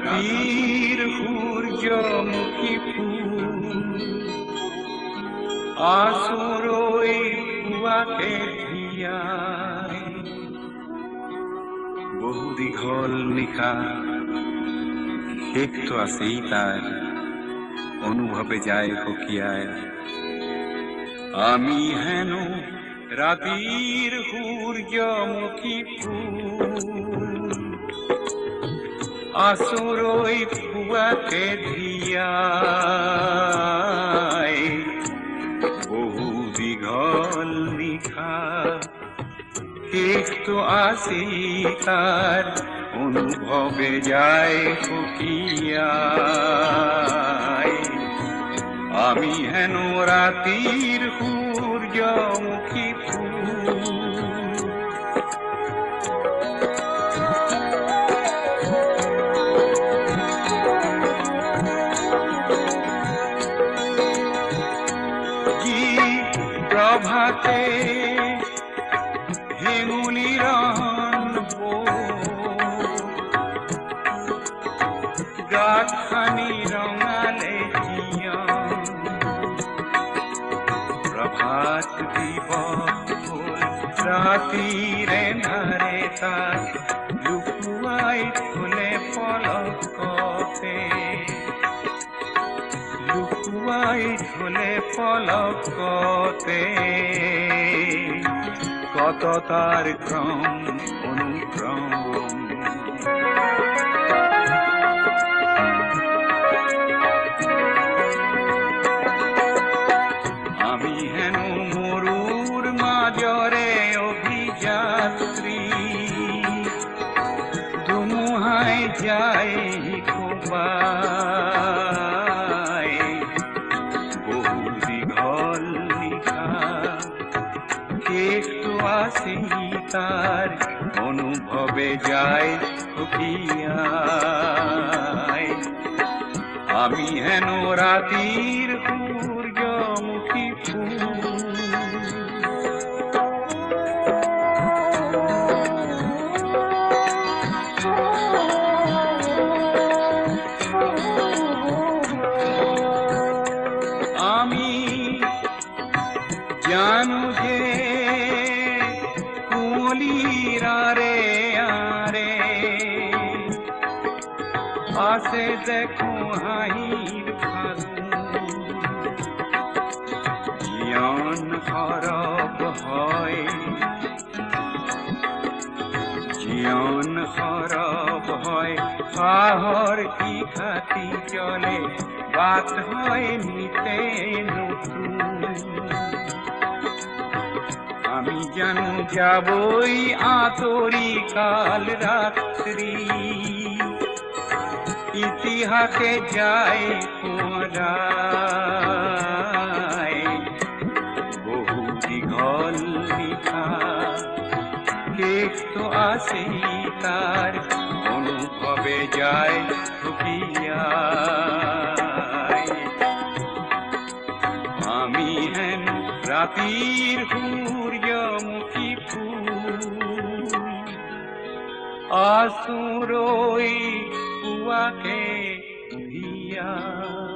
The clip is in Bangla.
রাতির সূর্যমুখী ফুল আসরই কুয়াকে ধিয়ায় বহু দীঘল নিশা একটু আছেই তার অনুভবে যায় হকিয়ায় আমি হেন রাতির সূর্যমুখী ফুল আসরই কুয়াকে ধিয়ায় বহু দীঘল নিশা একটু আসি তার অনুভবে যায় হকিয়ায় আমি হেন রাতির সূর্যমুখী ফুল প্রভাতে হেঙুলির গাঁথানি রঙালে প্রভাত দিবস রাতিরে ধারে তার লুকুয়াই ফুলে পলকতে লুকুয়াই ফুলে পলকতে কত তার ক্রম অনুক্রম আমি হেন মরুর মাজরে অভিযাত্রী দুমুহায় যাই কোবায় বহু দীঘল নিশা একটু আসি তার অনুভবে যায় হকিয়ায় আমি হেন রাতির সূর্যমুখী ফুল আমি জানু যে কুমলিরা রে আরে আসে দেখো হাহির জীবন খরব হয় জীবন খরব হয় পাহর কি খাতি চলে বাত হয় নিতে নতুন আমি জানু যাবই আতরি কাল রাত্রি ইতিহাসে যায় পুনরায় বহু দীঘল নিশা একটু আসি তার অনুভবে যায় হকিয়ায় আমি হেন রাতির সূর্যমুখী ফুল আসরই কুয়াকে ধিয়ায়